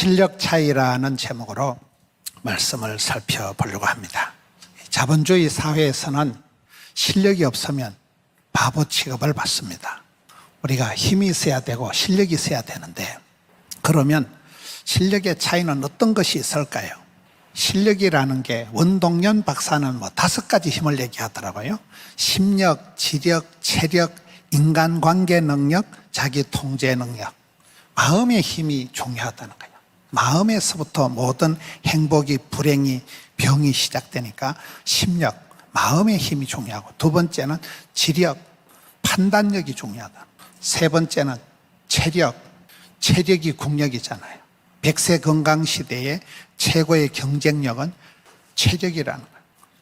실력 차이라는 제목으로 말씀을 살펴보려고 합니다. 자본주의 사회에서는 실력이 없으면 바보 취급을 받습니다. 우리가 힘이 있어야 되고 실력이 있어야 되는데, 그러면 실력의 차이는 어떤 것이 있을까요? 실력이라는 게 원동연 박사는 5가지 힘을 얘기하더라고요. 심력, 지력, 체력, 인간관계 능력, 자기 통제 능력. 마음의 힘이 중요하다는 거예요. 마음에서부터 모든 행복이, 불행이, 병이 시작되니까 심력, 마음의 힘이 중요하고, 두 번째는 지력, 판단력이 중요하다. 세 번째는 체력, 체력이 국력이잖아요. 100세 건강 시대의 최고의 경쟁력은 체력이라는 거예요.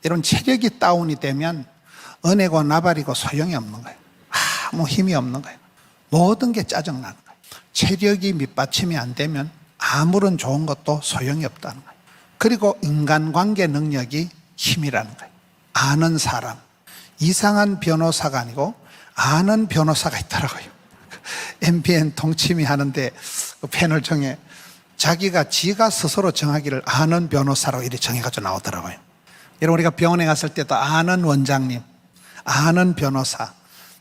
여러분, 체력이 다운이 되면 은혜고 나발이고 소용이 없는 거예요. 아무 힘이 없는 거예요. 모든 게 짜증나는 거예요. 체력이 밑받침이 안 되면 아무런 좋은 것도 소용이 없다는 거예요. 그리고 인간관계 능력이 힘이라는 거예요. 아는 사람, 이상한 변호사가 아니고 아는 변호사가 있더라고요. MBN 동치미 하는데 그 패널 중에 자기가 지가 스스로 정하기를 아는 변호사라고 이렇게 정해가지고 나오더라고요. 여러분, 우리가 병원에 갔을 때도 아는 원장님, 아는 변호사,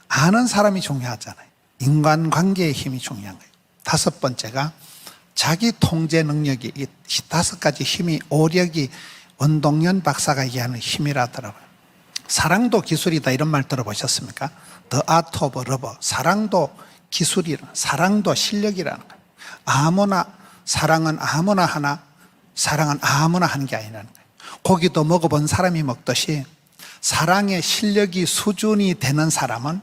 아는 사람이 중요하잖아요. 인간관계의 힘이 중요한 거예요. 5번째가 자기 통제 능력이, 이 5가지 힘이, 오력이 원동연 박사가 얘기하는 힘이라더라고요. 사랑도 기술이다, 이런 말 들어보셨습니까? The art of love. 사랑도 기술이라, 사랑도 실력이라는 거예요. 아무나, 사랑은 아무나 하나, 사랑은 아무나 하는 게 아니라는 거예요. 고기도 먹어본 사람이 먹듯이 사랑의 실력이 수준이 되는 사람은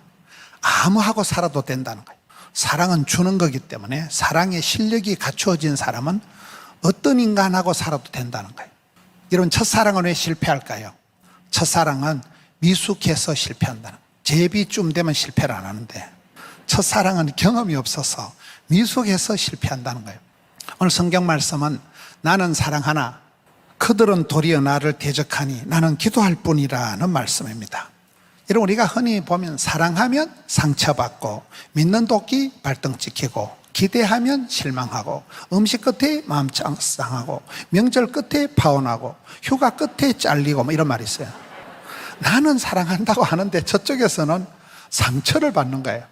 아무하고 살아도 된다는 거예요. 사랑은 주는 거기 때문에 사랑의 실력이 갖추어진 사람은 어떤 인간하고 살아도 된다는 거예요. 여러분, 첫사랑은 왜 실패할까요? 첫사랑은 미숙해서 실패한다는 거예요. 제비쯤 되면 실패를 안 하는데, 첫사랑은 경험이 없어서 미숙해서 실패한다는 거예요. 오늘 성경 말씀은 나는 사랑하나 그들은 도리어 나를 대적하니 나는 기도할 뿐이라는 말씀입니다. 여러분, 우리가 흔히 보면 사랑하면 상처받고, 믿는 도끼 발등 찍히고, 기대하면 실망하고, 음식 끝에 마음 상하고, 명절 끝에 파혼하고, 휴가 끝에 잘리고, 이런 말이 있어요. 나는 사랑한다고 하는데 저쪽에서는 상처를 받는 거예요.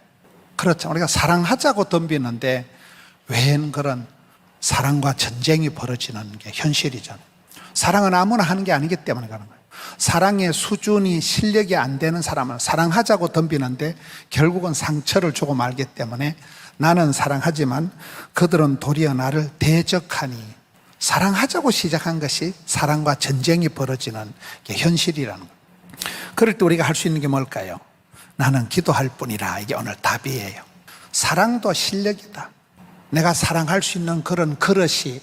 그렇죠. 우리가 사랑하자고 덤비는데 웬 그런 사랑과 전쟁이 벌어지는 게 현실이잖아요. 사랑은 아무나 하는 게 아니기 때문에 그런 거예요. 사랑의 수준이, 실력이 안 되는 사람은 사랑하자고 덤비는데 결국은 상처를 주고 말기 때문에 나는 사랑하지만 그들은 도리어 나를 대적하니, 사랑하자고 시작한 것이 사랑과 전쟁이 벌어지는 게 현실이라는 거예요. 그럴 때 우리가 할 수 있는 게 뭘까요? 나는 기도할 뿐이라. 이게 오늘 답이에요. 사랑도 실력이다. 내가 사랑할 수 있는 그런 그릇이,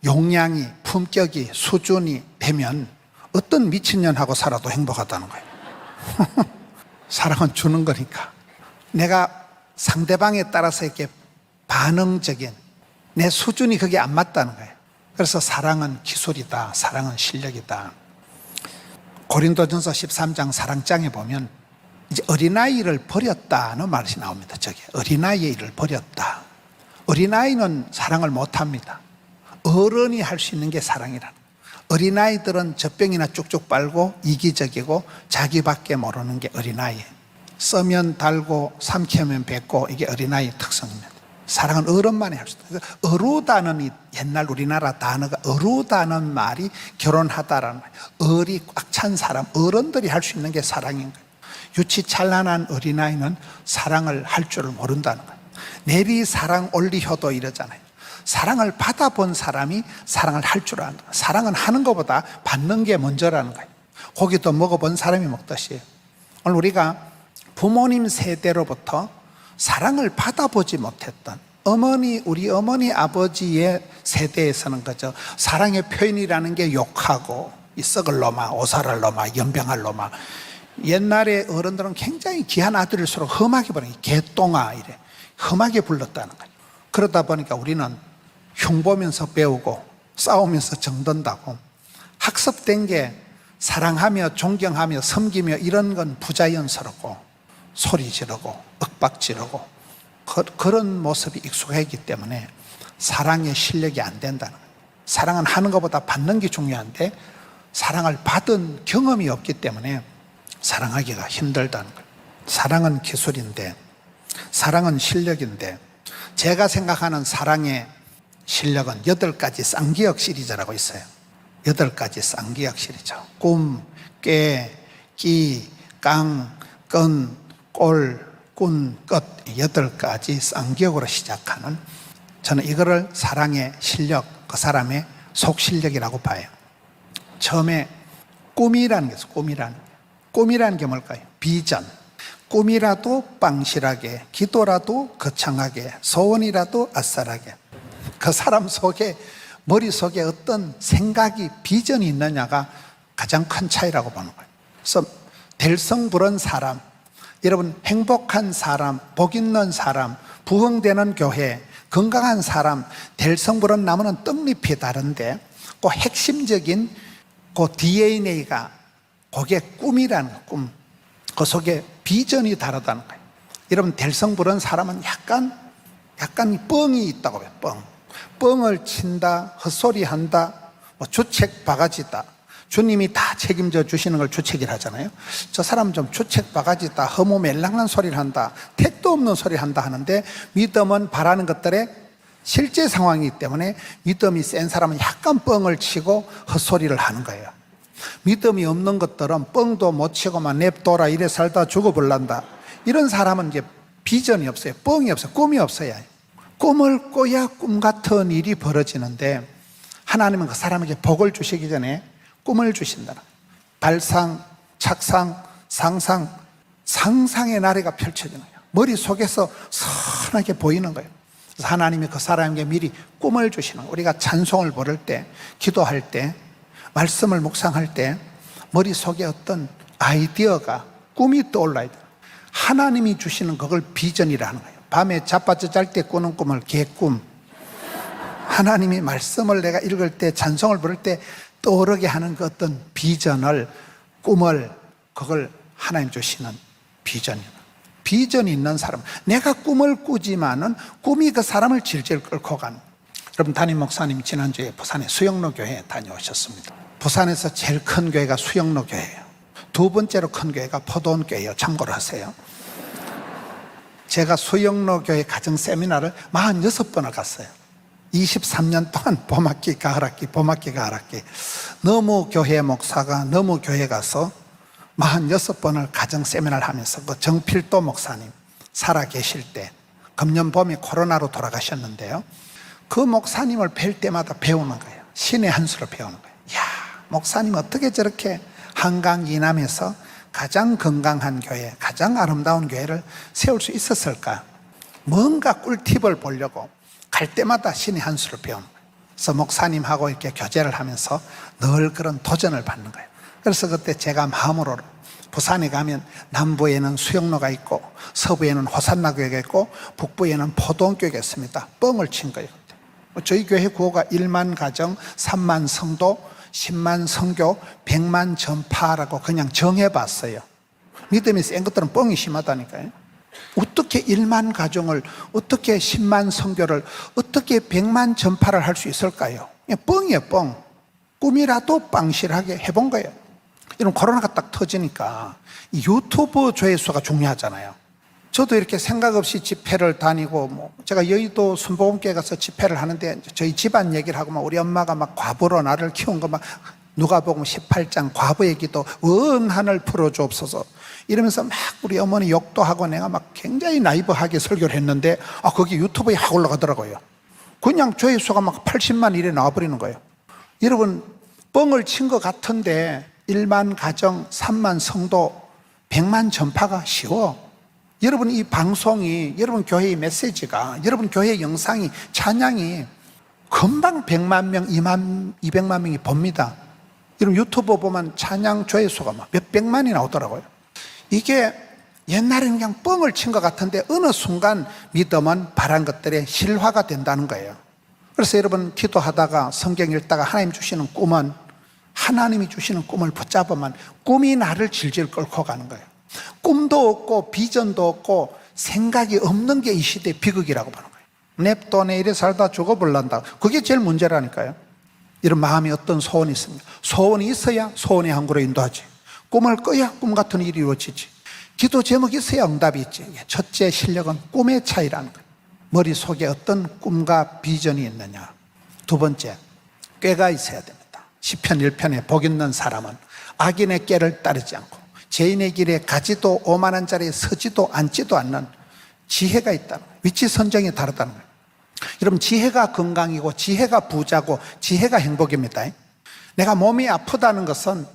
용량이, 품격이, 수준이 되면 어떤 미친년하고 살아도 행복하다는 거예요. 사랑은 주는 거니까. 내가 상대방에 따라서 이렇게 반응적인, 내 수준이 그게 안 맞다는 거예요. 그래서 사랑은 기술이다, 사랑은 실력이다. 고린도전서 13장 사랑장에 보면 이제 어린아이를 버렸다는 말이 나옵니다. 저게 어린아이를 버렸다. 어린아이는 사랑을 못합니다. 어른이 할 수 있는 게 사랑이라는 거예요. 어린아이들은 젖병이나 쭉쭉 빨고 이기적이고 자기밖에 모르는 게 어린아이예요. 써면 달고 삼키면 뱉고, 이게 어린아이의 특성입니다. 사랑은 어른만이 할 수 있다. 어루다는, 이 옛날 우리나라 단어가 어루다는 말이 결혼하다라는 거예요. 얼이 꽉 찬 사람, 어른들이 할 수 있는 게 사랑인 거예요. 유치찬란한 어린아이는 사랑을 할 줄을 모른다는 거예요. 내리 사랑 올리 효도 이러잖아요. 사랑을 받아본 사람이 사랑을 할 줄 안다. 사랑은 하는 것보다 받는 게 먼저라는 거예요. 고기도 먹어본 사람이 먹듯이 오늘 우리가 부모님 세대로부터 사랑을 받아보지 못했던 우리 어머니 아버지의 세대에서는 그저 사랑의 표현이라는 게 욕하고, 이 썩을 놈아, 오살할 놈아, 연병할 놈아. 옛날에 어른들은 굉장히 귀한 아들일수록 험하게 부르는, 개똥아 이래 험하게 불렀다는 거예요. 그러다 보니까 우리는 흉보면서 배우고 싸우면서 정든다고, 학습된 게 사랑하며 존경하며 섬기며 이런 건 부자연스럽고 소리 지르고 윽박 지르고 그런 모습이 익숙하기 때문에 사랑의 실력이 안 된다는 거예요. 사랑은 하는 것보다 받는 게 중요한데 사랑을 받은 경험이 없기 때문에 사랑하기가 힘들다는 거예요. 사랑은 기술인데, 사랑은 실력인데, 제가 생각하는 사랑의 실력은 8가지 쌍기역 시리즈라고 있어요. 8가지 쌍기역 시리즈. 꿈, 꾀, 끼, 깡, 끈, 꼴, 꾼, 끝. 8가지 쌍기역으로 시작하는, 저는 이거를 사랑의 실력, 그 사람의 속 실력이라고 봐요. 처음에 꿈이라는 게 있어요. 꿈이라는 게 뭘까요? 비전. 꿈이라도 빵실하게, 기도라도 거창하게, 소원이라도 아싸라게. 그 사람 속에, 머릿속에 어떤 생각이, 비전이 있느냐가 가장 큰 차이라고 보는 거예요. 그래서 될성부른 사람, 여러분 행복한 사람, 복 있는 사람, 부흥되는 교회, 건강한 사람, 될성부른 나무는 떡잎이 다른데 그 핵심적인 그 DNA가 그게 꿈이라는 거예요. 꿈. 그 속에 비전이 다르다는 거예요. 여러분 될성부른 사람은 약간 뻥이 있다고 해요. 뻥을 친다, 헛소리한다, 뭐 주책 바가지다. 주님이 다 책임져 주시는 걸 주책이라 하잖아요. 저 사람 좀 주책 바가지다, 허무멜랑한 소리를 한다, 택도 없는 소리를 한다 하는데, 믿음은 바라는 것들에 실제 상황이기 때문에 믿음이 센 사람은 약간 뻥을 치고 헛소리를 하는 거예요. 믿음이 없는 것들은 뻥도 못 치고만 냅둬라, 이래 살다 죽어볼란다. 이런 사람은 이제 비전이 없어요. 뻥이 없어요. 꿈이 없어요. 꿈을 꿔야 꿈 같은 일이 벌어지는데, 하나님은 그 사람에게 복을 주시기 전에 꿈을 주신다. 발상, 착상, 상상, 상상의 나래가 펼쳐지는 거예요. 머릿속에서 선하게 보이는 거예요. 그래서 하나님이 그 사람에게 미리 꿈을 주시는 거예요. 우리가 찬송을 부를 때, 기도할 때, 말씀을 묵상할 때 머릿속에 어떤 아이디어가, 꿈이 떠올라야 돼요. 하나님이 주시는 그걸 비전이라 하는 거예요. 밤에 자빠져 잘 때 꾸는 꿈을 개꿈. 하나님이 말씀을 내가 읽을 때, 찬송을 부를 때 떠오르게 하는 그 어떤 비전을, 꿈을, 그걸 하나님 주시는 비전이에요. 비전이 있는 사람, 내가 꿈을 꾸지만은 꿈이 그 사람을 질질 끌고 가는. 여러분, 담임 목사님 지난주에 부산에 수영로 교회에 다녀오셨습니다. 부산에서 제일 큰 교회가 수영로 교회예요. 두 번째로 큰 교회가 포도원 교회예요. 참고로 하세요. 제가 수영로 교회 가정 세미나를 46번을 갔어요. 23년 동안 봄학기, 가을학기, 봄학기, 가을학기. 너무 교회 목사가 너무 교회 가서 46번을 가정 세미나를 하면서, 그 정필도 목사님 살아 계실 때, 금년 봄에 코로나로 돌아가셨는데요, 그 목사님을 뵐 때마다 배우는 거예요. 신의 한 수를 배우는 거예요. 이야, 목사님 어떻게 저렇게 한강 이남에서 가장 건강한 교회, 가장 아름다운 교회를 세울 수 있었을까? 뭔가 꿀팁을 보려고 갈 때마다 신의 한 수를 배우는 거예요. 그래서 목사님하고 이렇게 교제를 하면서 늘 그런 도전을 받는 거예요. 그래서 그때 제가 마음으로, 부산에 가면 남부에는 수영로가 있고 서부에는 호산나 교회가 있고 북부에는 포도원 교회가 있습니다. 뻥을 친 거예요. 저희 교회 구호가 1만 가정, 3만 성도, 10만 선교, 100만 전파라고 그냥 정해봤어요. 믿음이 센 것들은 뻥이 심하다니까요. 어떻게 1만 가정을, 어떻게 10만 선교를, 어떻게 100만 전파를 할 수 있을까요? 뻥이에요, 뻥. 꿈이라도 빵실하게 해본 거예요. 이런 코로나가 딱 터지니까 유튜브 조회수가 중요하잖아요. 저도 이렇게 생각 없이 집회를 다니고, 제가 여의도 순복음교회 가서 집회를 하는데 저희 집안 얘기를 하고, 우리 엄마가 막 과부로 나를 키운 거, 막 누가복음 18장 과부 얘기도 원한을 풀어주옵소서 이러면서 막 우리 어머니 욕도 하고, 내가 막 굉장히 나이브하게 설교를 했는데, 거기 유튜브에 확 올라가더라고요. 그냥 조회수가 막 80만 이래 나와버리는 거예요. 여러분, 뻥을 친 것 같은데 1만 가정, 3만 성도, 100만 전파가 쉬워. 여러분, 이 방송이, 여러분 교회의 메시지가, 여러분 교회의 영상이, 찬양이 금방 100만 명, 200만 명이 봅니다. 여러분 유튜브 보면 찬양 조회수가 막 몇백만이 나오더라고요. 이게 옛날에는 그냥 뻥을 친 것 같은데 어느 순간 믿음은 바란 것들의 실화가 된다는 거예요. 그래서 여러분 기도하다가 성경 읽다가 하나님 주시는 꿈은, 하나님이 주시는 꿈을 붙잡으면 꿈이 나를 질질 끌고 가는 거예요. 꿈도 없고 비전도 없고 생각이 없는 게 이 시대의 비극이라고 보는 거예요. 냅둬 내 이래 살다 죽어버린다. 그게 제일 문제라니까요. 이런 마음이 어떤 소원이 있습니다. 소원이 있어야 소원의 항구로 인도하지. 꿈을 꿔야 꿈 같은 일이 이루어지지. 기도 제목이 있어야 응답이 있지. 첫째 실력은 꿈의 차이라는 거예요. 머릿속에 어떤 꿈과 비전이 있느냐. 두 번째, 꾀가 있어야 됩니다. 시편 1편에 복 있는 사람은 악인의 꾀를 따르지 않고 죄인의 길에 가지도 오만한 자리에 서지도 앉지도 않는 지혜가 있다는 거예요. 위치 선정이 다르다는 거예요. 여러분, 지혜가 건강이고 지혜가 부자고 지혜가 행복입니다. 내가 몸이 아프다는 것은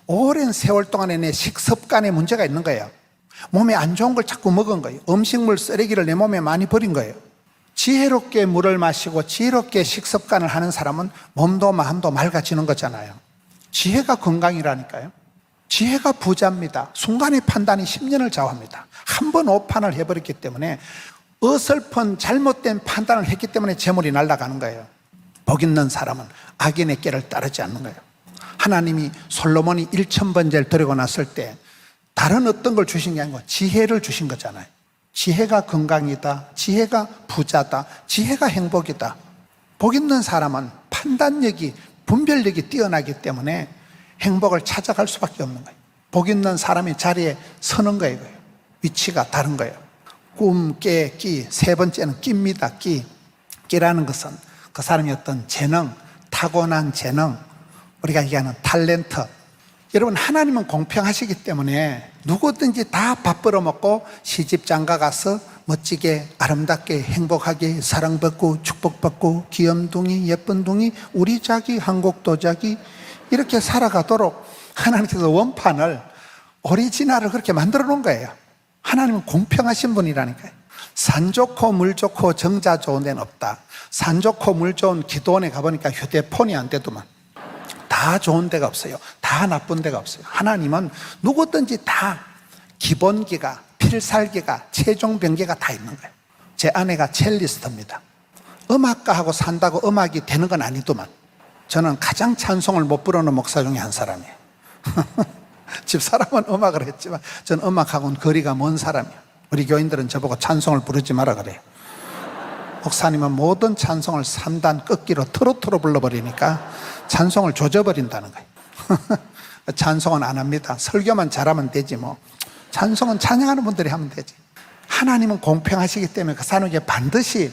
오랜 세월 동안에 내 식습관에 문제가 있는 거예요. 몸에 안 좋은 걸 자꾸 먹은 거예요. 음식물 쓰레기를 내 몸에 많이 버린 거예요. 지혜롭게 물을 마시고 지혜롭게 식습관을 하는 사람은 몸도 마음도 맑아지는 거잖아요. 지혜가 건강이라니까요. 지혜가 부자입니다. 순간의 판단이 10년을 좌우합니다. 한 번 오판을 해버렸기 때문에 어설픈 잘못된 판단을 했기 때문에 재물이 날아가는 거예요. 복 있는 사람은 악인의 꾀를 따르지 않는 거예요. 하나님이 솔로몬이 1000번제를 드리고 났을 때 다른 어떤 걸 주신 게 아니고 지혜를 주신 거잖아요. 지혜가 건강이다, 지혜가 부자다, 지혜가 행복이다. 복 있는 사람은 판단력이, 분별력이 뛰어나기 때문에 행복을 찾아갈 수밖에 없는 거예요. 복 있는 사람이 자리에 서는 거예요. 위치가 다른 거예요. 꿈, 깨, 끼. 세 번째는 끼입니다. 끼. 끼라는 것은 그 사람의 어떤 재능, 타고난 재능, 우리가 얘기하는 탤런트. 여러분, 하나님은 공평하시기 때문에 누구든지 다 밥 벌어먹고 시집장가 가서 멋지게 아름답게 행복하게 사랑받고 축복받고 귀염둥이 예쁜둥이 우리 자기 한국 도자기 이렇게 살아가도록 하나님께서 원판을 오리지널을 그렇게 만들어 놓은 거예요. 하나님은 공평하신 분이라니까요. 산 좋고 물 좋고 정자 좋은 데는 없다. 산 좋고 물 좋은 기도원에 가보니까 휴대폰이 안 되더만. 다 좋은 데가 없어요. 다 나쁜 데가 없어요. 하나님은 누구든지 다 기본기가, 필살기가, 최종 병기가 다 있는 거예요. 제 아내가 첼리스트입니다. 음악가하고 산다고 음악이 되는 건 아니더만. 저는 가장 찬송을 못 부르는 목사 중에 한 사람이에요. 집사람은 음악을 했지만 저는 음악하고는 거리가 먼 사람이에요. 우리 교인들은 저보고 찬송을 부르지 마라 그래요. 목사님은 모든 찬송을 3단 꺾기로 트로트로 불러버리니까 찬송을 조져버린다는 거예요. 찬송은 안 합니다. 설교만 잘하면 되지 뭐. 찬송은 찬양하는 분들이 하면 되지. 하나님은 공평하시기 때문에 그 사람에게 반드시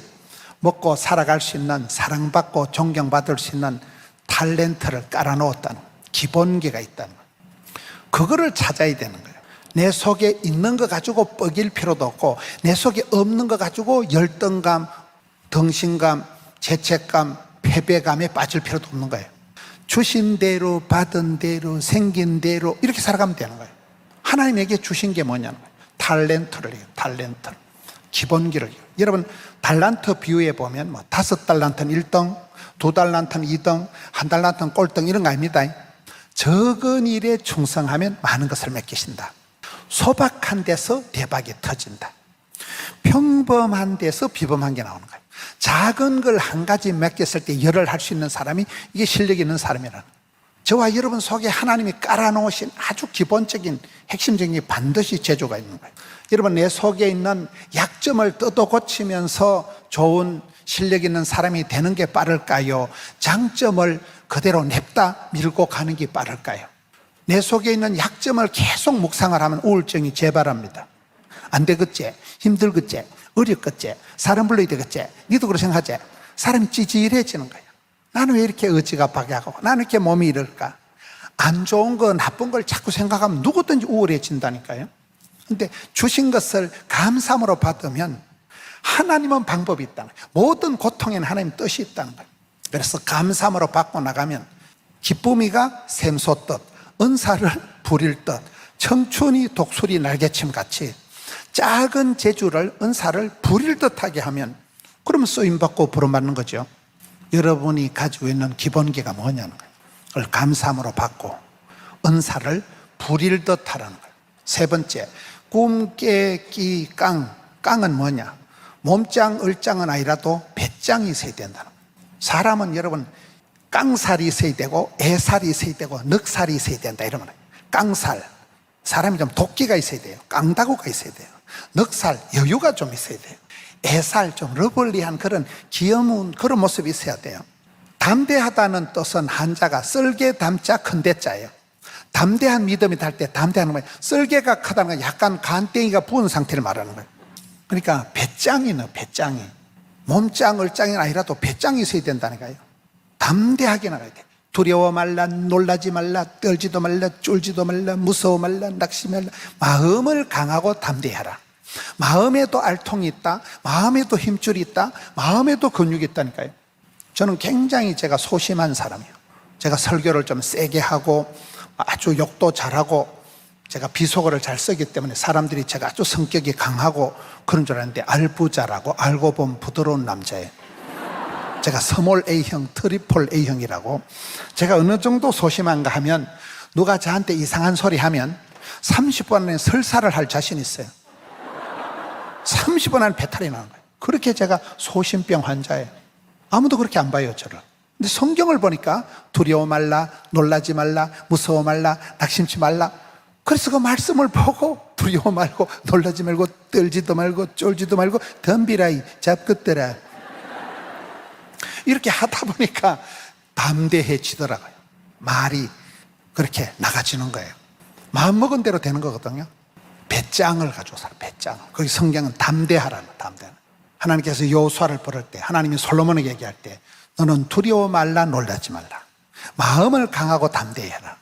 먹고 살아갈 수 있는, 사랑받고 존경받을 수 있는 탤런트를 깔아놓았다는, 기본기가 있다는 거예요. 그거를 찾아야 되는 거예요. 내 속에 있는 거 가지고 뻐길 필요도 없고 내 속에 없는 거 가지고 열등감, 덩신감, 죄책감, 패배감에 빠질 필요도 없는 거예요. 주신 대로 받은 대로 생긴 대로 이렇게 살아가면 되는 거예요. 하나님에게 주신 게 뭐냐는 거예요. 탤런트를 얘기해요. 탤런트, 기본기를 얘기해요. 여러분, 달란트 비유에 보면 뭐 5달란트는 1등, 2달란트는 2등, 1달란트는 꼴등 이런 거 아닙니다. 적은 일에 충성하면 많은 것을 맡기신다. 소박한 데서 대박이 터진다. 평범한 데서 비범한 게 나오는 거예요. 작은 걸 한 가지 맡겼을 때 열을 할 수 있는 사람이 이게 실력 있는 사람이라는 거예요. 저와 여러분 속에 하나님이 깔아놓으신 아주 기본적인 핵심적인 게 반드시 재주가 있는 거예요. 여러분, 내 속에 있는 약점을 뜯어 고치면서 좋은 실력 있는 사람이 되는 게 빠를까요? 장점을 그대로 냅다 밀고 가는 게 빠를까요? 내 속에 있는 약점을 계속 묵상을 하면 우울증이 재발합니다. 안 되겠지? 힘들겠지? 어렵겠지? 사람 불러야 되겠지? 니도 그렇게 생각하지? 사람이 찌질해지는 거예요. 나는 왜 이렇게 의지가 박약하고 나는 이렇게 몸이 이럴까? 안 좋은 거 나쁜 걸 자꾸 생각하면 누구든지 우울해진다니까요. 근데 주신 것을 감사함으로 받으면 하나님은 방법이 있다는 거예요. 모든 고통에는 하나님 뜻이 있다는 거예요. 그래서 감사함으로 받고 나가면 기쁨이가 샘솟듯 은사를 부릴 듯 청춘이 독수리 날개침 같이 작은 재주를 은사를 부릴 듯하게 하면 그러면 쓰임받고 부름받는 거죠. 여러분이 가지고 있는 기본기가 뭐냐는 거예요. 그걸 감사함으로 받고 은사를 부릴 듯 하라는 거예요. 세 번째, 꿈, 깨, 끼, 깡. 깡은 뭐냐? 몸짱, 을짱은 아니라도 배짱이 있어야 된다는 거예요. 사람은 여러분 깡살이 있어야 되고 애살이 있어야 되고 넉살이 있어야 된다 이런 거예요. 깡살, 사람이 좀 도끼가 있어야 돼요. 깡다구가 있어야 돼요. 넉살, 여유가 좀 있어야 돼요. 애살, 좀 러블리한 그런 귀여운 그런 모습이 있어야 돼요. 담대하다는 뜻은 한자가 썰개 담자 큰대자예요. 담대한 믿음이 달 때 담대한 거예요. 썰개가 크다는 건 약간 간땡이가 부은 상태를 말하는 거예요. 그러니까 배짱이는 배짱이. 몸짱, 얼짱이 아니라도 배짱이 있어야 된다는 거예요. 담대하게 나가야 돼. 두려워 말라, 놀라지 말라, 떨지도 말라, 쫄지도 말라, 무서워 말라, 낙심 말라. 마음을 강하고 담대하라. 마음에도 알통이 있다, 마음에도 힘줄이 있다, 마음에도 근육이 있다니까요. 저는 굉장히 제가 소심한 사람이에요. 제가 설교를 좀 세게 하고 아주 욕도 잘하고 제가 비속어를 잘 쓰기 때문에 사람들이 제가 아주 성격이 강하고 그런 줄 알았는데 알부자라고, 알고 보면 부드러운 남자예요. 제가 스몰 A형, 트리플 A형이라고. 제가 어느 정도 소심한가 하면 누가 저한테 이상한 소리 하면 30분 안에 설사를 할 자신 있어요. 30분 안에 배탈이 나는 거예요. 그렇게 제가 소심병 환자예요. 아무도 그렇게 안 봐요, 저를. 근데 성경을 보니까 두려워 말라, 놀라지 말라, 무서워 말라, 낙심치 말라. 그래서 그 말씀을 보고 두려워 말고 놀라지 말고 떨지도 말고 쫄지도 말고 덤비라이 잡것들아 이렇게 하다 보니까 담대해지더라고요. 말이 그렇게 나가지는 거예요. 마음먹은 대로 되는 거거든요. 배짱을 가지고 살아. 배짱. 거기 성경은 담대하라는, 담대하는. 하나님께서 여호수아를 부를 때, 하나님이 솔로몬에게 얘기할 때 너는 두려워 말라, 놀라지 말라. 마음을 강하고 담대해라.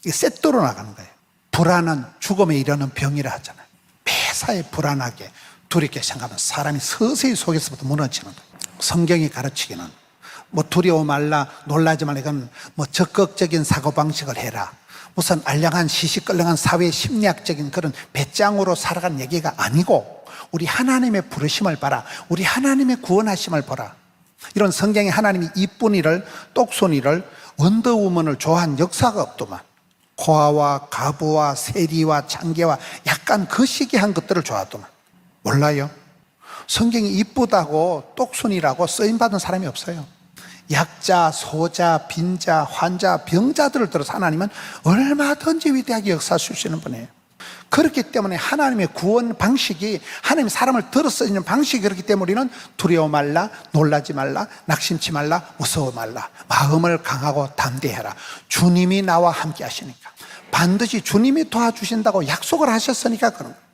이게 세트로 나가는 거예요. 불안은 죽음에 이르는 병이라 하잖아요. 매사에 불안하게 두렵게 생각하면 사람이 서서히 속에서부터 무너지는 거예요. 성경이 가르치기는 뭐 두려워 말라, 놀라지 말라, 이건 뭐 적극적인 사고방식을 해라, 무슨 알량한 시시껄렁한 사회 심리학적인 그런 배짱으로 살아가는 얘기가 아니고 우리 하나님의 부르심을 봐라, 우리 하나님의 구원하심을 보라. 이런 성경에 하나님이 이쁜이를, 똑손이를, 원더우먼을 좋아한 역사가 없더만. 고아와 가부와 세리와 창개와 약간 거시기한 것들을 좋아하더만. 몰라요? 성경이 이쁘다고 똑순이라고 쓰임받은 사람이 없어요. 약자, 소자, 빈자, 환자, 병자들을 들어서 하나님은 얼마든지 위대하게 역사하실 수 있는 분이에요. 그렇기 때문에 하나님의 구원 방식이, 하나님이 사람을 들어 쓰는 방식이 그렇기 때문에 우리는 두려워 말라, 놀라지 말라, 낙심치 말라, 무서워 말라. 마음을 강하고 담대해라. 주님이 나와 함께 하시니까, 반드시 주님이 도와주신다고 약속을 하셨으니까 그런 거예요.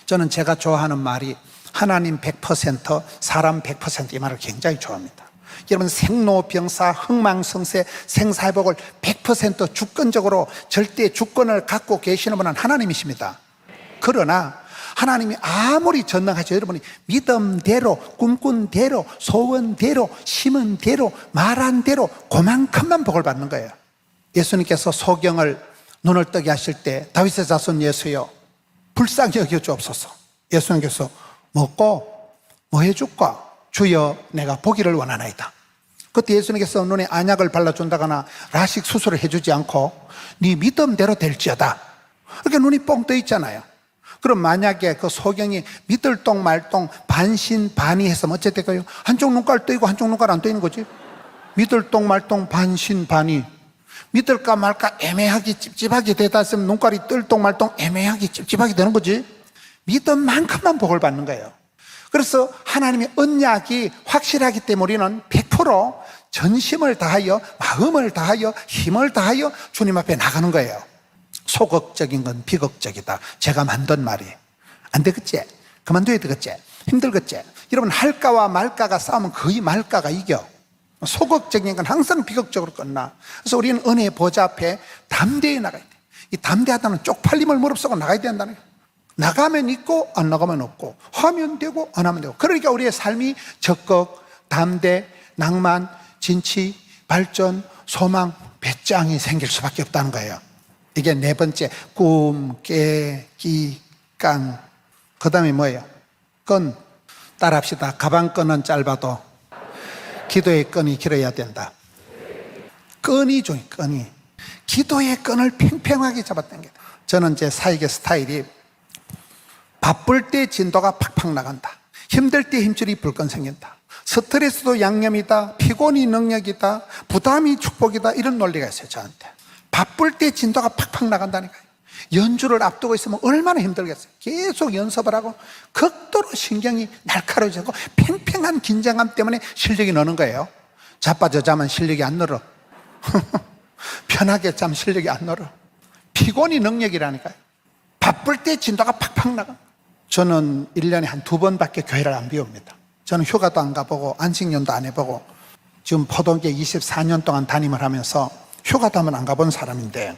저는 제가 좋아하는 말이 하나님 100%, 사람 100% 이 말을 굉장히 좋아합니다. 여러분, 생로병사, 흥망성쇠, 생사회복을 100% 주권적으로 절대 주권을 갖고 계시는 분은 하나님이십니다. 그러나 하나님이 아무리 전능하죠, 여러분이 믿음대로, 꿈꾼 대로, 소원대로, 심은 대로, 말한 대로 그만큼만 복을 받는 거예요. 예수님께서 소경을 눈을 뜨게 하실 때 다윗의 자손 예수여 불쌍히 여겨 주옵소서. 예수님께서 먹고 뭐 해줄까? 주여 내가 보기를 원하나이다. 그때 예수님께서 눈에 안약을 발라준다거나 라식 수술을 해주지 않고 네 믿음대로 될지어다. 그렇게 눈이 뻥 떠 있잖아요. 그럼 만약에 그 소경이 믿을똥 말똥 반신반의 했으면 어째 될까요? 한쪽 눈깔 떠있고 한쪽 눈깔 안 떠있는 거지. 믿을똥 말똥 반신반의, 믿을까 말까 애매하게 찝찝하게 되다 했으면 눈깔이 뜰똥 말똥 애매하게 찝찝하게 되는 거지. 믿음만큼만 복을 받는 거예요. 그래서 하나님의 언약이 확실하기 때문에 우리는 100% 전심을 다하여, 마음을 다하여, 힘을 다하여 주님 앞에 나가는 거예요. 소극적인 건 비극적이다. 제가 만든 말이. 안 되겠지? 그만둬야 되겠지? 힘들겠지? 여러분, 할까와 말까가 싸우면 거의 말까가 이겨. 소극적인 건 항상 비극적으로 끝나. 그래서 우리는 은혜의 보좌 앞에 담대히 나가야 돼. 이 담대하다는 쪽팔림을 무릅쓰고 나가야 된다는 거예요. 나가면 있고 안 나가면 없고, 하면 되고 안 하면 되고. 그러니까 우리의 삶이 적극, 담대, 낭만, 진취, 발전, 소망, 배짱이 생길 수밖에 없다는 거예요. 이게 네 번째, 꿈, 깨, 기, 깡. 그 다음에 뭐예요? 끈. 따라합시다. 가방끈은 짧아도 기도의 끈이 길어야 된다. 끈이 좋아요, 끈이. 기도의 끈을 팽팽하게 잡아당겨야 돼. 저는 제 사역의 스타일이 바쁠 때 진도가 팍팍 나간다. 힘들 때 힘줄이 불끈 생긴다. 스트레스도 양념이다. 피곤이 능력이다. 부담이 축복이다. 이런 논리가 있어요, 저한테. 바쁠 때 진도가 팍팍 나간다니까요. 연주를 앞두고 있으면 얼마나 힘들겠어요. 계속 연습을 하고 극도로 신경이 날카로워지고 팽팽한 긴장감 때문에 실력이 느는 거예요. 자빠져 자면 실력이 안 늘어. 편하게 자면 실력이 안 늘어. 피곤이 능력이라니까요. 바쁠 때 진도가 팍팍 나가. 저는 1년에 한 2번밖에 교회를 안 비웁니다. 저는 휴가도 안 가보고 안식년도 안 해보고 지금 포동계 24년 동안 담임을 하면서 휴가도 한번 안 가본 사람인데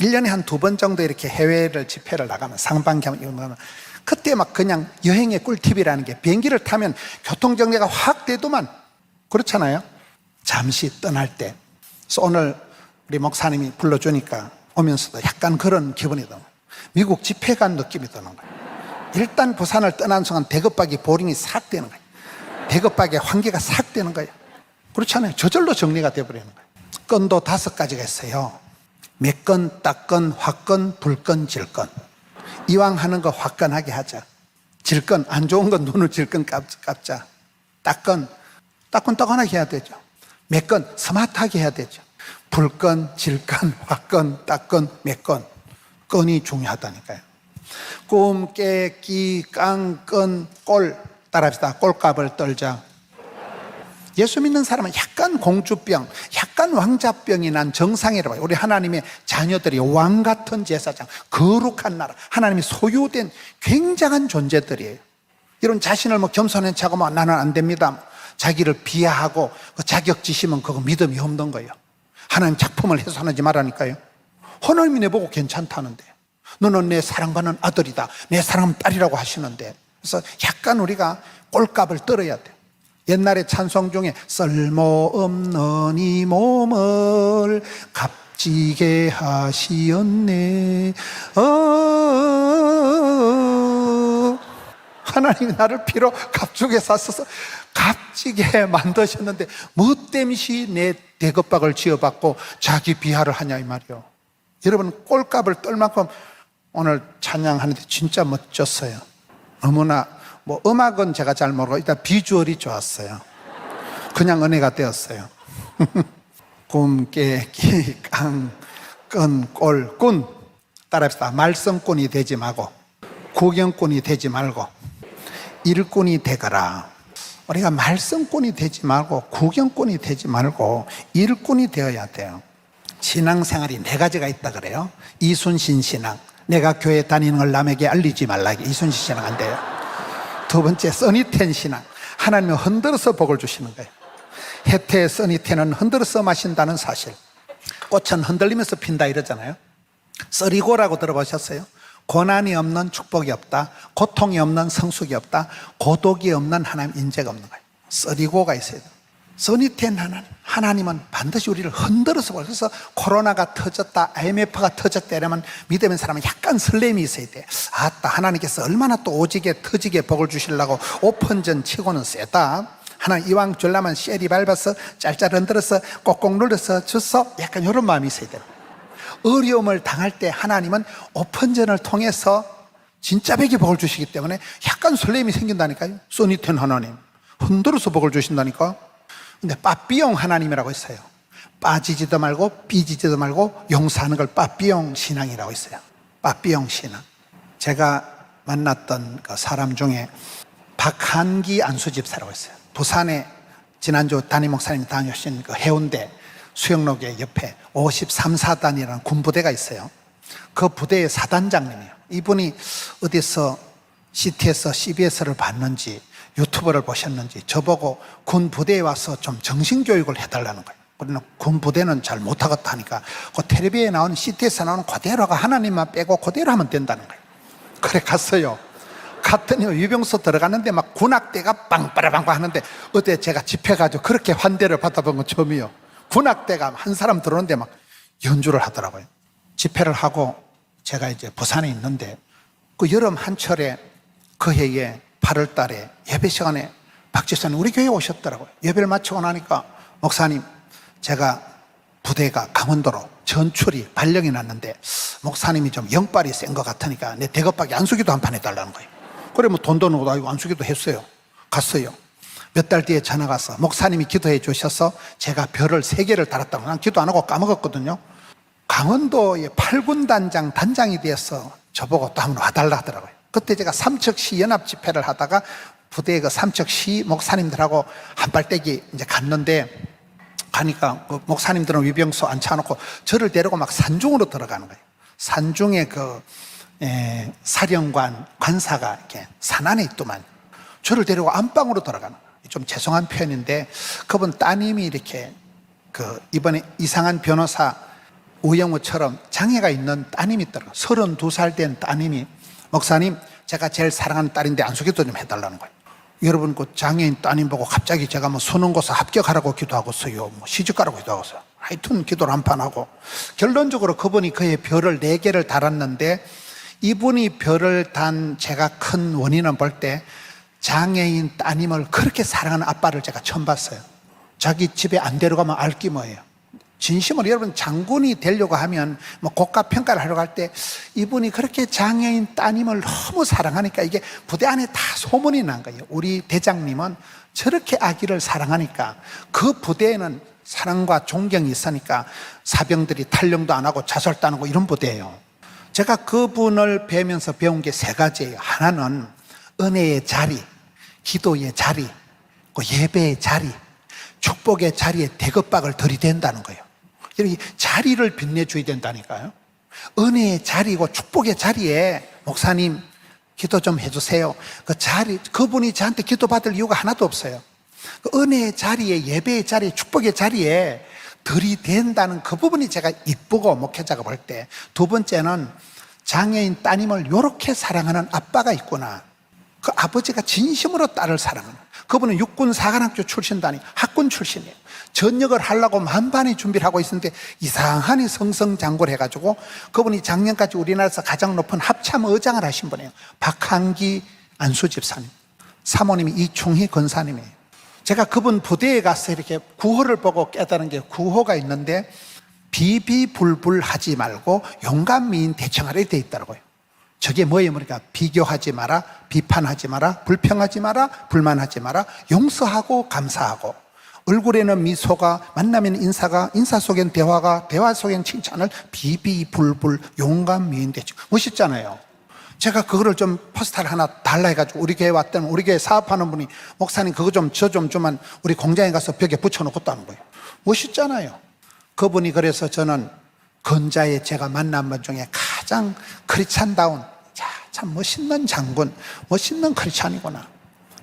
1년에 한 2번 정도 이렇게 해외를 집회를 나가면 상반기 이런 거 그때 막 그냥 여행의 꿀팁이라는 게 비행기를 타면 교통정리가 확 되더만 그렇잖아요. 잠시 떠날 때. 그래서 오늘 우리 목사님이 불러주니까 오면서도 약간 그런 기분이 드는 거예요. 미국 집회 간 느낌이 드는 거예요. 일단 부산을 떠난 순간 대급박이 보링이 싹 되는 거예요. 대급박의 환기가 싹 되는 거예요. 그렇잖아요. 저절로 정리가 되어버리는 거예요. 건도 5가지가 있어요. 매건, 따건, 화건, 불건, 질건. 이왕 하는 거 화건하게 하자. 질건, 안 좋은 건 눈을 질건 깝자. 따건, 따끈따끈하게 해야 되죠. 매건, 스마트하게 해야 되죠. 불건, 질건, 화건, 따건, 매건. 건이 중요하다니까요. 꿈, 깨, 끼, 깡, 건, 꼴. 따라합시다. 꼴값을 떨자. 예수 믿는 사람은 약간 공주병, 약간 왕자병이 난 정상이라고 해요. 우리 하나님의 자녀들이 왕 같은 제사장, 거룩한 나라, 하나님이 소유된 굉장한 존재들이에요. 이런 자신을 뭐 겸손한 척하고 뭐 나는 안 됩니다. 자기를 비하하고 그 자격지심은 그거 믿음이 없는 거예요. 하나님 작품을 훼손하지 말라니까요. 하나님이 내보고 괜찮다는데 너는 내 사랑받는 아들이다, 내 사랑하는 딸이라고 하시는데, 그래서 약간 우리가 꼴값을 떨어야 돼요. 옛날에 찬송 중에 쓸모없는 이 몸을 값지게 하시었네. 하나님이 나를 피로 값주게 사셔서 값지게 만드셨는데 뭐 땜시 내 대급박을 지어받고 자기 비하를 하냐 이 말이요. 여러분 꼴값을 떨 만큼 오늘 찬양하는데 진짜 멋졌어요. 너무나 뭐 음악은 제가 잘 모르고 일단 비주얼이 좋았어요. 그냥 은혜가 되었어요. 꿈, 깨, 끼, 깡, 끈, 꼴, 꾼. 따라합시다. 말썽꾼이 되지 말고 구경꾼이 되지 말고 일꾼이 되거라. 우리가 말썽꾼이 되지 말고 구경꾼이 되지 말고 일꾼이 되어야 돼요. 신앙생활이 4가지가 있다 그래요. 이순신 신앙. 내가 교회 다니는 걸 남에게 알리지 말라. 이순신 신앙 안 돼요. 2번째 써니텐 신앙. 하나님은 흔들어서 복을 주시는 거예요. 혜태의 써니텐은 흔들어서 마신다는 사실. 꽃은 흔들리면서 핀다 이러잖아요. 써리고라고 들어보셨어요? 고난이 없는 축복이 없다, 고통이 없는 성숙이 없다, 고독이 없는 하나님 인재가 없는 거예요. 써리고가 있어야 돼요. 써니텐 하나님은 반드시 우리를 흔들어서 보여요. 그래서 코로나가 터졌다, IMF가 터졌다 이러면 믿음의 사람은 약간 설렘이 있어야 돼. 아따, 하나님께서 얼마나 또 오지게 터지게 복을 주시려고 오픈전 치고는 세다. 하나님 이왕 줄라면 쉐리 밟아서 짤짤 흔들어서 꼭꼭 눌러서 줬어. 약간 이런 마음이 있어야 돼요. 어려움을 당할 때 하나님은 오픈전을 통해서 진짜 백이 복을 주시기 때문에 약간 설렘이 생긴다니까요. 써니텐 하나님 흔들어서 복을 주신다니까. 근데 빠삐용 하나님이라고 있어요. 빠지지도 말고 삐지지도 말고 용서하는 걸 빠삐용 신앙이라고 있어요. 빠삐용 신앙. 제가 만났던 그 사람 중에 박한기 안수집사라고 있어요. 부산에 지난주 담임 목사님 다녀오신 그 해운대 수영로계 옆에 53사단이라는 군부대가 있어요. 그 부대의 사단장님이에요. 이분이 어디서 CT에서 CBS를 봤는지 유튜브를 보셨는지 저보고 군부대에 와서 좀 정신교육을 해달라는 거예요. 그러나 군부대는 잘 못하겠다 하니까 그 텔레비에 나온 CT에서 나오는 그대로가 하나님만 빼고 그대로 하면 된다는 거예요. 그래 갔어요. 갔더니 유병소 들어갔는데 막 군악대가 빵빠라빵빠 하는데 어제 제가 집회 가지고 그렇게 환대를 받아본 건 처음이에요. 군악대가 한 사람 들어오는데 막 연주를 하더라고요. 집회를 하고 제가 이제 부산에 있는데 그 여름 한철에 그 해에 8월 달에 예배 시간에 박 집사님 우리 교회에 오셨더라고요. 예배를 마치고 나니까 목사님 제가 부대가 강원도로 전출이 발령이 났는데 목사님이 좀 영빨이 센 것 같으니까 내 대급박이 안수기도 한 판 해달라는 거예요. 그래 뭐 돈도 넣고 아이고 안수기도 했어요. 갔어요. 몇 달 뒤에 전화가 와서 목사님이 기도해 주셔서 제가 별을 3개를 달았다고. 난 기도 안 하고 까먹었거든요. 강원도의 8군 단장 단장이 되어서 저보고 또 한번 와달라 하더라고요. 그때 제가 삼척시 연합 집회를 하다가 부대 그 삼척시 목사님들하고 한발떼기 이제 갔는데, 가니까 그 목사님들은 위병소 앉혀놓고 저를 데리고 막 산중으로 들어가는 거예요. 산중에 그 사령관 관사가 이렇게 산 안에 있더만 저를 데리고 안방으로 들어가는 거예요. 좀 죄송한 표현인데 그분 따님이 이렇게 그 이번에 이상한 변호사 우영우처럼 장애가 있는 따님이 있더라고요. 32살 된 따님이, 목사님 제가 제일 사랑하는 딸인데 안수기도 좀 해달라는 거예요. 여러분 그 장애인 따님 보고 갑자기 제가 뭐 수능고사 합격하라고 기도하고서요, 뭐 시집가라고 기도하고서요. 하여튼 기도를 한판 하고 결론적으로 그분이 그의 별을 4개를 달았는데, 이분이 별을 단 제가 큰 원인은 볼 때 장애인 따님을 그렇게 사랑하는 아빠를 제가 처음 봤어요. 자기 집에 안 데려가면 알기 뭐예요. 진심으로 여러분 장군이 되려고 하면 뭐 국가 평가를 하려고 할 때 이분이 그렇게 장애인 따님을 너무 사랑하니까 이게 부대 안에 다 소문이 난 거예요. 우리 대장님은 저렇게 아기를 사랑하니까 그 부대에는 사랑과 존경이 있으니까 사병들이 탈영도 안 하고 자살도 안 하고 이런 부대예요. 제가 그분을 뵈면서 배운 게 3가지예요. 하나는 은혜의 자리, 기도의 자리, 예배의 자리, 축복의 자리에 대급박을 들이댄다는 거예요. 이 자리를 빛내줘야 된다니까요. 은혜의 자리고 축복의 자리에 목사님 기도 좀 해주세요. 그 자리, 그분이 저한테 기도받을 이유가 하나도 없어요. 그 은혜의 자리에, 예배의 자리에, 축복의 자리에 들이댄다는 그 부분이 제가 이쁘고 목회자가 볼 때. 2번째는 장애인 따님을 이렇게 사랑하는 아빠가 있구나. 그 아버지가 진심으로 딸을 사랑하는, 그분은 육군 사관학교 출신도 학군 출신이에요. 전역을 하려고 만반의 준비를 하고 있었는데 이상하니 성성장구를 해가지고, 그분이 작년까지 우리나라에서 가장 높은 합참 의장을 하신 분이에요. 박한기 안수집사님, 사모님이 이충희 권사님이에요. 제가 그분 부대에 가서 이렇게 구호를 보고 깨달은 게, 구호가 있는데 비비불불하지 말고 용감미인 대청하려 돼 있더라고요. 저게 뭐예요? 그러니까 비교하지 마라, 비판하지 마라, 불평하지 마라, 불만하지 마라, 용서하고 감사하고, 얼굴에는 미소가, 만나면 인사가, 인사 속엔 대화가, 대화 속엔 칭찬을, 비비불불 용감미인 대청. 멋있잖아요. 제가 그거를 좀 포스터를 하나 달라 해가지고 우리 교회 왔던, 우리 교회 사업하는 분이 목사님 그거 좀 저 좀 주면 우리 공장에 가서 벽에 붙여놓고 또 하는 거예요. 멋있잖아요. 그분이 그래서 저는 건자에 제가 만난 분 중에 가장 크리스찬다운, 참 멋있는 장군, 멋있는 크리스찬이구나.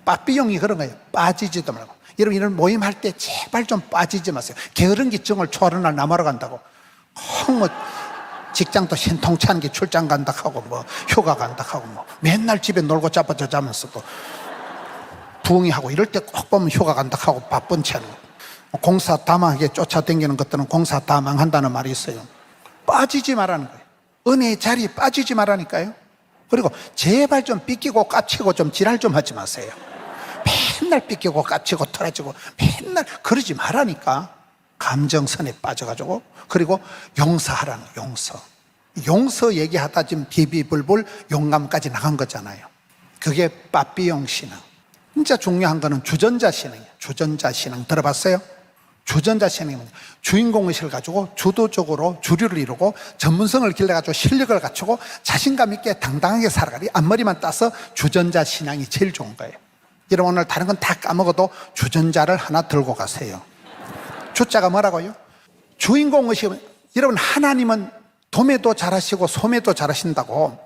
빠삐용이 그런 거예요. 빠지지도 말고. 여러분 이런 모임할 때 제발 좀 빠지지 마세요. 게으른기증을 초하는 날 남하러 간다고 뭐 직장도 신통치 않게 출장 간다 하고 뭐 휴가 간다 하고 뭐 맨날 집에 놀고 자빠져 자면서 또 부흥이하고 이럴 때 꼭 보면 휴가 간다 하고 바쁜 채는 공사 다망하게 쫓아다니는 것들은 공사 다 망한다는 말이 있어요. 빠지지 말라는 거예요. 은혜의 자리에 빠지지 말라니까요. 그리고 제발 좀 삐끼고 까치고 좀 지랄 좀 하지 마세요. 맨날 삐끼고 까치고 털어지고 맨날 그러지 말라니까. 감정선에 빠져가지고. 그리고 용서하라는 거예요. 용서 얘기하다 지금 비비불불 용감까지 나간 거잖아요. 그게 빠삐용 신앙. 진짜 중요한 거는 주전자 신앙이에요. 주전자 신앙 들어봤어요? 주전자 신앙은 주인공의식을 가지고 주도적으로 주류를 이루고 전문성을 길러가지고 실력을 갖추고 자신감 있게 당당하게 살아가리. 앞머리만 따서 주전자 신앙이 제일 좋은 거예요. 여러분 오늘 다른 건 다 까먹어도 주전자를 하나 들고 가세요. 주자가 뭐라고요? 주인공의식은, 여러분 하나님은 도매도 잘하시고 소매도 잘하신다고.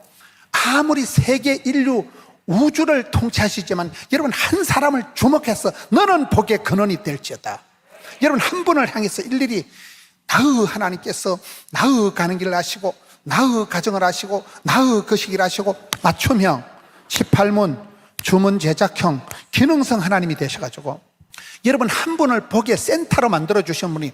아무리 세계 인류 우주를 통치하시지만 여러분 한 사람을 주목해서 너는 복의 근원이 될지어다. 여러분 한 분을 향해서 일일이 나의 하나님께서 나의 가는 길을 아시고 나의 가정을 아시고 나의 거시기를 아시고 맞춤형 18문 주문 제작형 기능성 하나님이 되셔가지고 여러분 한 분을 복의 센터로 만들어 주신 분이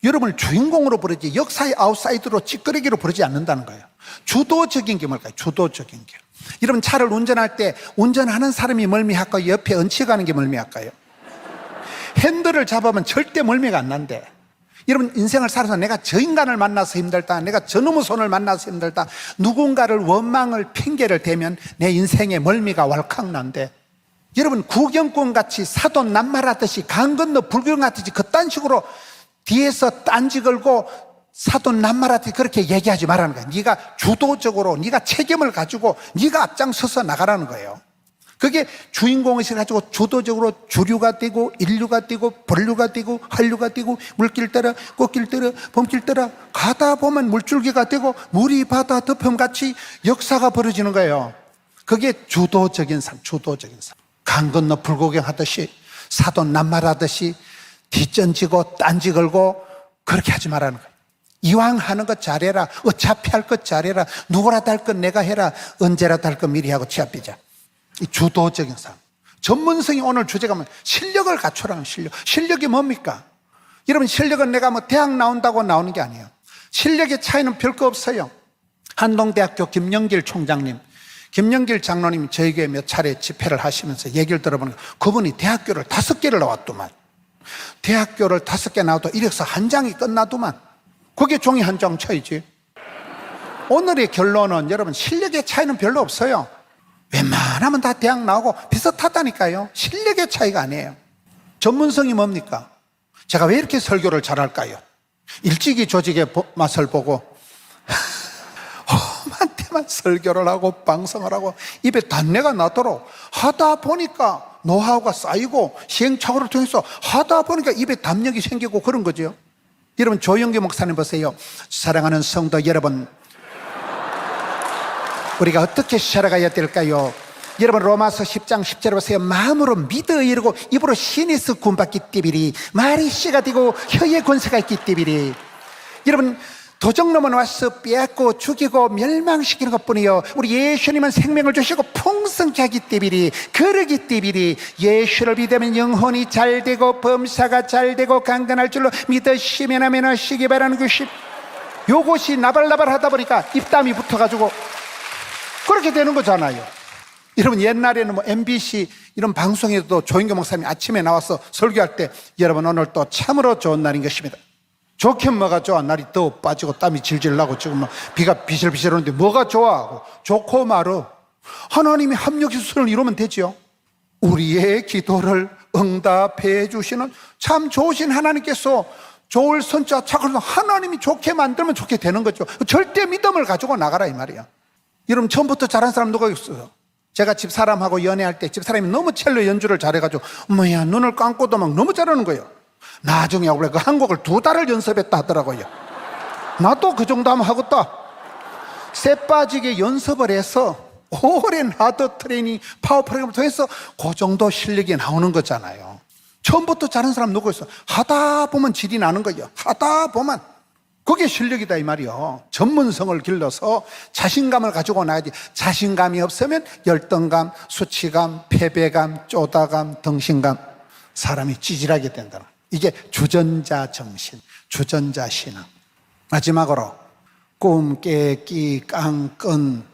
여러분을 주인공으로 부르지 역사의 아웃사이드로 찌끄레기로 부르지 않는다는 거예요. 주도적인 게 뭘까요? 주도적인 게. 여러분 차를 운전할 때 운전하는 사람이 멀미할까요? 옆에 얹혀가는 게 멀미할까요? 핸들을 잡으면 절대 멀미가 안 난대. 여러분 인생을 살아서 내가 저 인간을 만나서 힘들다, 내가 저놈의 손을 만나서 힘들다, 누군가를 원망을 핑계를 대면 내 인생에 멀미가 왈칵 난대. 여러분 구경꾼같이 사돈 낱말하듯이 강 건너 불경 같듯이 그딴 식으로 뒤에서 딴지 걸고 사도 남말한테 그렇게 얘기하지 말라는 거야. 네가 주도적으로 네가 책임을 가지고 네가 앞장서서 나가라는 거예요. 그게 주인공의식을 가지고 주도적으로 주류가 되고 인류가 되고 본류가 되고 한류가 되고 물길 따라 꽃길 따라 봄길 따라 가다 보면 물줄기가 되고 물이 바다 덮음같이 역사가 벌어지는 거예요. 그게 주도적인 삶, 주도적인 삶. 강 건너 불구경하듯이 사도 남말하듯이 뒷전지고 딴지 걸고 그렇게 하지 말라는 거예요. 이왕 하는 것 잘해라. 어차피 할 것 잘해라. 누구라도 할 것 내가 해라. 언제라도 할 것 미리 하고 취합비자. 이 주도적인 삶. 전문성이 오늘 주제가 뭐 실력을 갖추라는 실력. 실력이 뭡니까? 여러분, 실력은 내가 뭐 대학 나온다고 나오는 게 아니에요. 실력의 차이는 별거 없어요. 한동대학교 김영길 총장님, 김영길 장로님 저에게 몇 차례 집회를 하시면서 얘기를 들어보니까 그분이 대학교를 5개를 나왔더만. 대학교를 5개 나와도 이력서 한 장이 끝나더만. 그게 종이 한 장 차이지. 오늘의 결론은 여러분, 실력의 차이는 별로 없어요. 웬만하면 다 대학 나오고 비슷하다니까요. 실력의 차이가 아니에요. 전문성이 뭡니까? 제가 왜 이렇게 설교를 잘할까요? 일찍이 조직의 맛을 보고 험한테만 설교를 하고 방송을 하고 입에 단내가 나도록 하다 보니까 노하우가 쌓이고 시행착오를 통해서 하다 보니까 입에 담력이 생기고 그런 거죠. 여러분, 조영기 목사님 보세요. 사랑하는 성도 여러분, 우리가 어떻게 살아가야 될까요? 여러분, 로마서 10장 10절에 보세요. 마음으로 믿어 이르고 입으로 신에서 구원받기 때문에 말이 씨가 되고 혀에 권세가 있기 때문에. 여러분, 도적놈은 와서 빼앗고 죽이고 멸망시키는 것뿐이요, 우리 예수님은 생명을 주시고 풍성케 하기 때문에, 그러기 때문에 예수를 믿으면 영혼이 잘되고 범사가 잘되고 강건할 줄로 믿으시면 하면 하시기 바라는 것이, 요것이 나발나발 하다 보니까 입담이 붙어가지고 그렇게 되는 거잖아요. 여러분, 옛날에는 뭐 MBC 이런 방송에도 조인교 목사님이 아침에 나와서 설교할 때, 여러분 오늘 또 참으로 좋은 날인 것입니다. 좋긴 뭐가 좋아. 날이 더 빠지고 땀이 질질 나고 지금 막 비가 비실비실 오는데 뭐가 좋아? 좋고 말어. 하나님이 합력수술을 이루면 되지요. 우리의 기도를 응답해 주시는 참 좋으신 하나님께서 좋을 선자 착을 하나님이 좋게 만들면 좋게 되는 거죠. 절대 믿음을 가지고 나가라 이 말이야. 여러분, 처음부터 잘한 사람 누가 있어요? 제가 집사람하고 연애할 때 집사람이 너무 첼로 연주를 잘해가지고 뭐야 눈을 감고도 막 너무 잘하는 거예요. 나중에 원래 그 한 곡을 2달을 연습했다 하더라고요. 나도 그 정도 하면 하겠다. 쇠 빠지게 연습을 해서 오랜 하드 트레이닝 파워 프로그램을 통해서 그 정도 실력이 나오는 거잖아요. 처음부터 잘하는 사람 누구 있어? 하다 보면 질이 나는 거예요. 하다 보면. 그게 실력이다 이 말이요. 전문성을 길러서 자신감을 가지고 나가야지. 자신감이 없으면 열등감, 수치감, 패배감, 쪼다감, 덩신감, 사람이 찌질하게 된다. 이게 주전자 정신, 주전자 신앙. 마지막으로 꿈, 깨, 끼, 깡, 끈,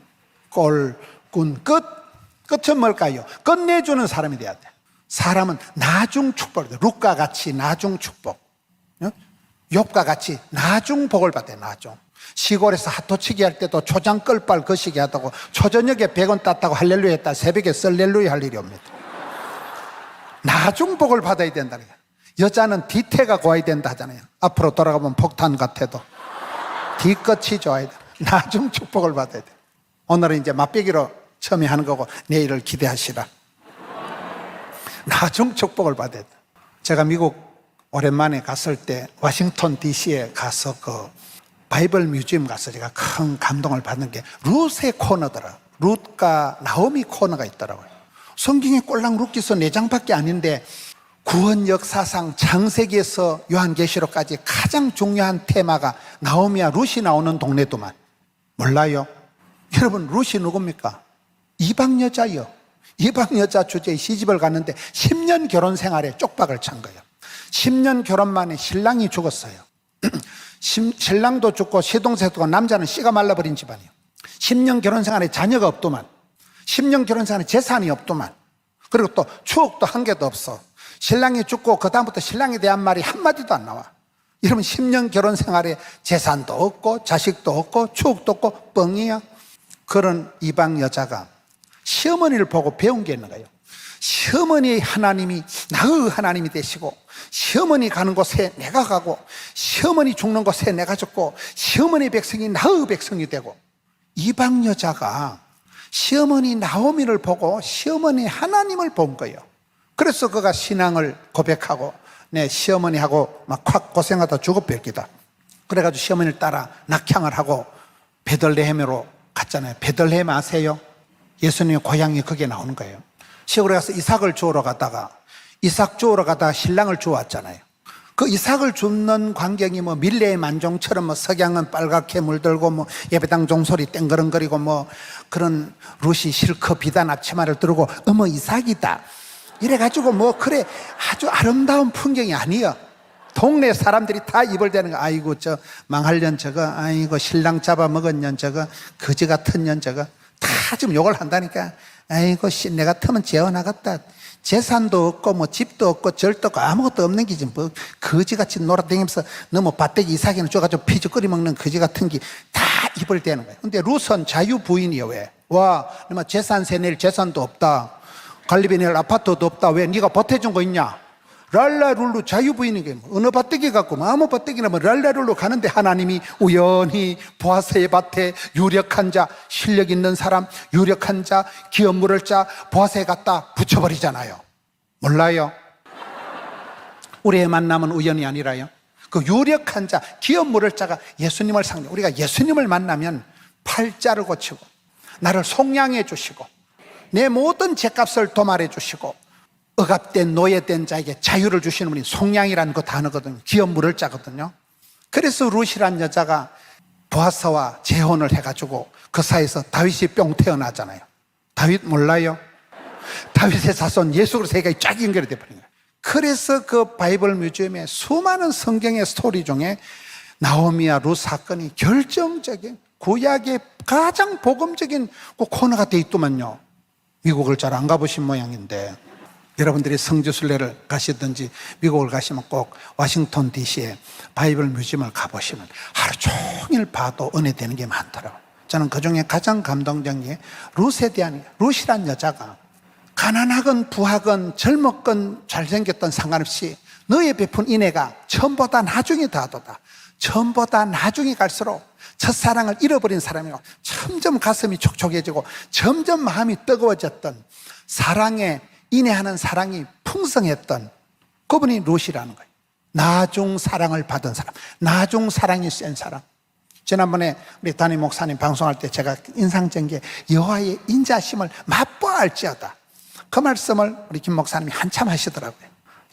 꼴, 군, 끝. 끝은 뭘까요? 끝내주는 사람이 돼야 돼. 사람은 나중 축복을 돼. 룻과 같이 나중 축복, 욥과 같이 나중 복을 받아요. 나중. 시골에서 핫도치기 할 때도 초장 끌빨 거시기 하다고 초저녁에 100원 땄다고 할렐루야 했다 새벽에 썰렐루야 할 일이 옵니다. 나중 복을 받아야 된다는 거예요. 여자는 뒤태가 고와야 된다 하잖아요. 앞으로 돌아가면 폭탄 같아도 뒤끝이 좋아야 돼. 나중 축복을 받아야 돼. 오늘은 이제 맛배기로 처음에 하는 거고 내일을 기대하시라. 나중 축복을 받아야 돼. 제가 미국 오랜만에 갔을 때 워싱턴 DC에 가서 그 바이블 뮤지엄 가서 제가 큰 감동을 받는 게 룻의 코너더라. 룻과 나오미 코너가 있더라고요. 성경에 꼴랑 룻기서 4장밖에 아닌데 구원 역사상 창세기에서 요한계시록까지 가장 중요한 테마가 나오미와 룻이 나오는 동네도만. 몰라요? 여러분, 룻이 누굽니까? 이방 여자요. 이방 여자 주제에 시집을 갔는데 10년 결혼 생활에 쪽박을 찬 거예요. 10년 결혼 만에 신랑이 죽었어요. 신랑도 죽고 시동생도 죽고 남자는 씨가 말라버린 집안이에요. 10년 결혼 생활에 자녀가 없더만. 10년 결혼 생활에 재산이 없더만. 그리고 또 추억도 한 개도 없어. 신랑이 죽고 그 다음부터 신랑에 대한 말이 한마디도 안 나와. 여러분, 10년 결혼 생활에 재산도 없고 자식도 없고 추억도 없고 뻥이야. 그런 이방 여자가 시어머니를 보고 배운 게 있는 거예요. 시어머니 하나님이 나의 하나님이 되시고, 시어머니 가는 곳에 내가 가고, 시어머니 죽는 곳에 내가 죽고, 시어머니 백성이 나의 백성이 되고, 이방 여자가 시어머니 나오미를 보고 시어머니 하나님을 본 거예요. 그래서 그가 신앙을 고백하고, 내 시어머니하고 막 확 고생하다 죽어버리다. 그래가지고 시어머니를 따라 낙향을 하고 베들레헴으로 갔잖아요. 베들레헴 아세요? 예수님의 고향이 거기에 나오는 거예요. 시골에 가서 이삭을 주우러 가다가, 이삭 주우러 가다가 신랑을 주워왔잖아요. 그 이삭을 줍는 광경이 뭐 밀레의 만종처럼 뭐 석양은 빨갛게 물들고 뭐 예배당 종소리 땡그렁거리고 뭐 그런 룻이 실컷 비단 앞치마를 두르고 어머 이삭이다 이래가지고 뭐 그래 아주 아름다운 풍경이 아니여. 동네 사람들이 다 입을 대는 거. 아이고 저 망할 년 저거, 아이고 신랑 잡아먹은 년 저거, 거지 같은 년 저거, 다 지금 욕을 한다니까. 아이고 내 같으면 재워나갔다. 재산도 없고 뭐 집도 없고 절도 없고 아무것도 없는 기지 뭐 거지같이 놀아다니면서 너무 밭대기 이삭이나 줘가지고 피죽거리 먹는 거지 같은 게 다 입을 대는 거예요. 근데 룻은 자유 부인이요. 왜? 와, 뭐 재산세 낼 재산도 없다, 관리비 낼 아파트도 없다. 왜? 네가 보태준 거 있냐? 랄라룰루 자유부인에게 어느 밭대기 갖고 뭐 아무 밭대기나 뭐 랄라룰루 가는데 하나님이 우연히 보아스의 밭에 유력한 자, 실력 있는 사람, 유력한 자, 기업 물을 자 보아스에 갖다 붙여버리잖아요. 몰라요? 우리의 만남은 우연이 아니라요. 그 유력한 자, 기업 물을 자가 예수님을 상대. 우리가 예수님을 만나면 팔자를 고치고 나를 속량해 주시고 내 모든 죄값을 도말해 주시고 억압된 노예된 자에게 자유를 주시는 분이 속량이라는 그 단어거든요. 기업 물을 자거든요. 그래서 룻이란 여자가 보아스와 재혼을 해가지고 그 사이에서 다윗이 뿅 태어나잖아요. 다윗 몰라요? 다윗의 자손 예수 그리스도 세계가 쫙 연결이 돼버린 거예요. 그래서 그 바이블 뮤지엄에 수많은 성경의 스토리 중에 나오미와 룻 사건이 결정적인 구약의 가장 복음적인 그 코너가 돼 있더만요. 미국을 잘 안 가보신 모양인데 여러분들이 성지순례를 가시든지 미국을 가시면 꼭 워싱턴 DC에 바이블 뮤지엄을 가보시면 하루 종일 봐도 은혜되는 게 많더라고요. 저는 그중에 가장 감동적인 게 룻에 대한, 룻이란 여자가 가난하건 부하건 젊었건 잘생겼던 상관없이 너의 베푼 인애가 처음보다 나중에 더하도다. 처음보다 나중에 갈수록 첫사랑을 잃어버린 사람이고 점점 가슴이 촉촉해지고 점점 마음이 뜨거워졌던, 사랑에 인애하는 사랑이 풍성했던 그분이 룻이라는 거예요. 나중 사랑을 받은 사람, 나중 사랑이 센 사람. 지난번에 우리 담임 목사님 방송할 때 제가 인상적인 게 여호와의 인자심을 맛보아 알지어다. 그 말씀을 우리 김 목사님이 한참 하시더라고요.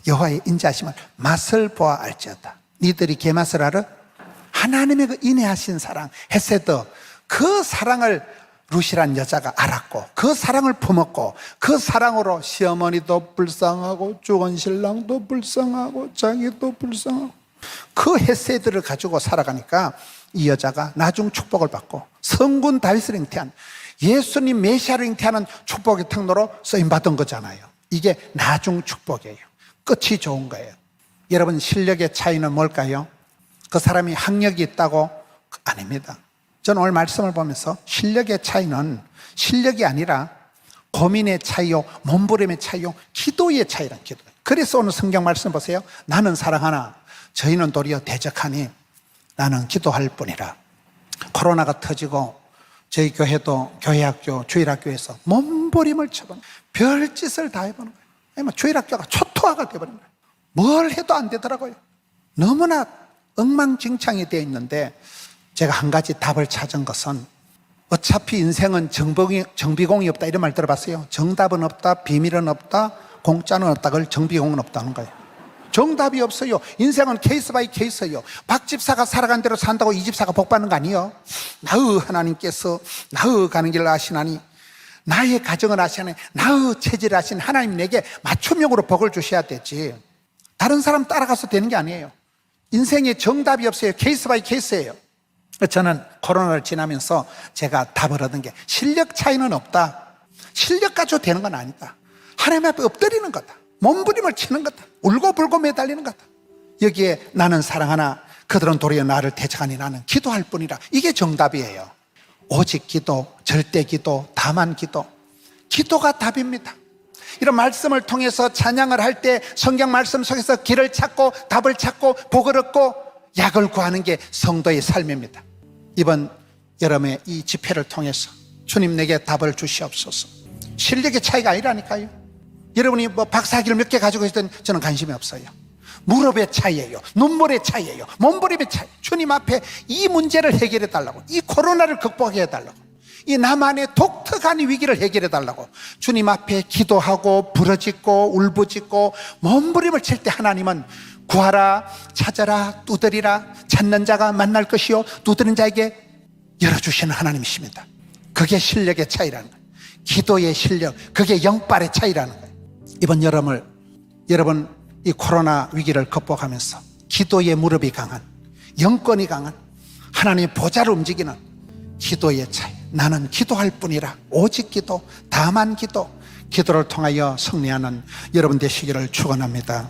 여호와의 인자심을 맛을 보아 알지어다. 니들이 개맛을 알아? 하나님의 그 인애하신 사랑, 헤세드, 그 사랑을 룻이란 여자가 알았고 그 사랑을 품었고 그 사랑으로 시어머니도 불쌍하고 죽은 신랑도 불쌍하고 자기도 불쌍하고 그 헤세드를 가지고 살아가니까 이 여자가 나중 축복을 받고 성군 다윗을 잉태한, 예수님 메시아를 잉태하는 축복의 통로로 쓰임받은 거잖아요. 이게 나중 축복이에요. 끝이 좋은 거예요. 여러분, 실력의 차이는 뭘까요? 그 사람이 학력이 있다고? 아닙니다. 저는 오늘 말씀을 보면서 실력의 차이는 실력이 아니라 고민의 차이요, 몸부림의 차이요, 기도의 차이란 기도예요. 그래서 오늘 성경 말씀 보세요. 나는 사랑하나 저희는 도리어 대적하니 나는 기도할 뿐이라. 코로나가 터지고 저희 교회도 교회학교, 주일학교에서 몸부림을 쳐보는, 별짓을 다 해보는 거예요. 주일학교가 초토화가 돼버린 거예요. 뭘 해도 안 되더라고요. 너무나 엉망진창이 되어 있는데 제가 한 가지 답을 찾은 것은, 어차피 인생은 정비공이 없다 이런 말 들어봤어요? 정답은 없다, 비밀은 없다, 공짜는 없다, 그걸 정비공은 없다는 거예요. 정답이 없어요. 인생은 케이스 바이 케이스예요. 박 집사가 살아간 대로 산다고 이 집사가 복 받는 거 아니에요. 나의 하나님께서 나의 가는 길을 아시나니, 나의 가정을 아시나니, 나의 체질을 아시는 하나님 내게 맞춤형으로 복을 주셔야 되지, 다른 사람 따라가서 되는 게 아니에요. 인생에 정답이 없어요. 케이스 바이 케이스예요. 저는 코로나를 지나면서 제가 답을 얻은 게, 실력 차이는 없다, 실력 가지고 되는 건 아니다, 하나님 앞에 엎드리는 거다, 몸부림을 치는 거다, 울고불고 매달리는 거다. 여기에 나는 사랑하나 그들은 도리어 나를 대적하니 나는 기도할 뿐이라. 이게 정답이에요. 오직 기도, 절대 기도, 다만 기도. 기도가 답입니다. 이런 말씀을 통해서 찬양을 할 때 성경 말씀 속에서 길을 찾고 답을 찾고 복을 얻고 약을 구하는 게 성도의 삶입니다. 이번 여름의 이 집회를 통해서 주님 내게 답을 주시옵소서. 실력의 차이가 아니라니까요. 여러분이 뭐 박사학위를 몇 개 가지고 있든 저는 관심이 없어요. 무릎의 차이예요. 눈물의 차이예요. 몸부림의 차이. 주님 앞에 이 문제를 해결해 달라고, 이 코로나를 극복해 달라고, 이 나만의 독특한 위기를 해결해 달라고 주님 앞에 기도하고 부르짖고 울부짖고 몸부림을 칠 때 하나님은 구하라, 찾아라, 두드리라, 찾는 자가 만날 것이요 두드리는 자에게 열어주시는 하나님이십니다. 그게 실력의 차이라는 거예요. 기도의 실력, 그게 영빨의 차이라는 거예요. 이번 여름을 여러분 이 코로나 위기를 극복하면서 기도의 무릎이 강한, 영권이 강한, 하나님의 보좌를 움직이는 기도의 차이. 나는 기도할 뿐이라, 오직 기도, 다만 기도, 기도를 통하여 승리하는 여러분 되시기를 축원합니다.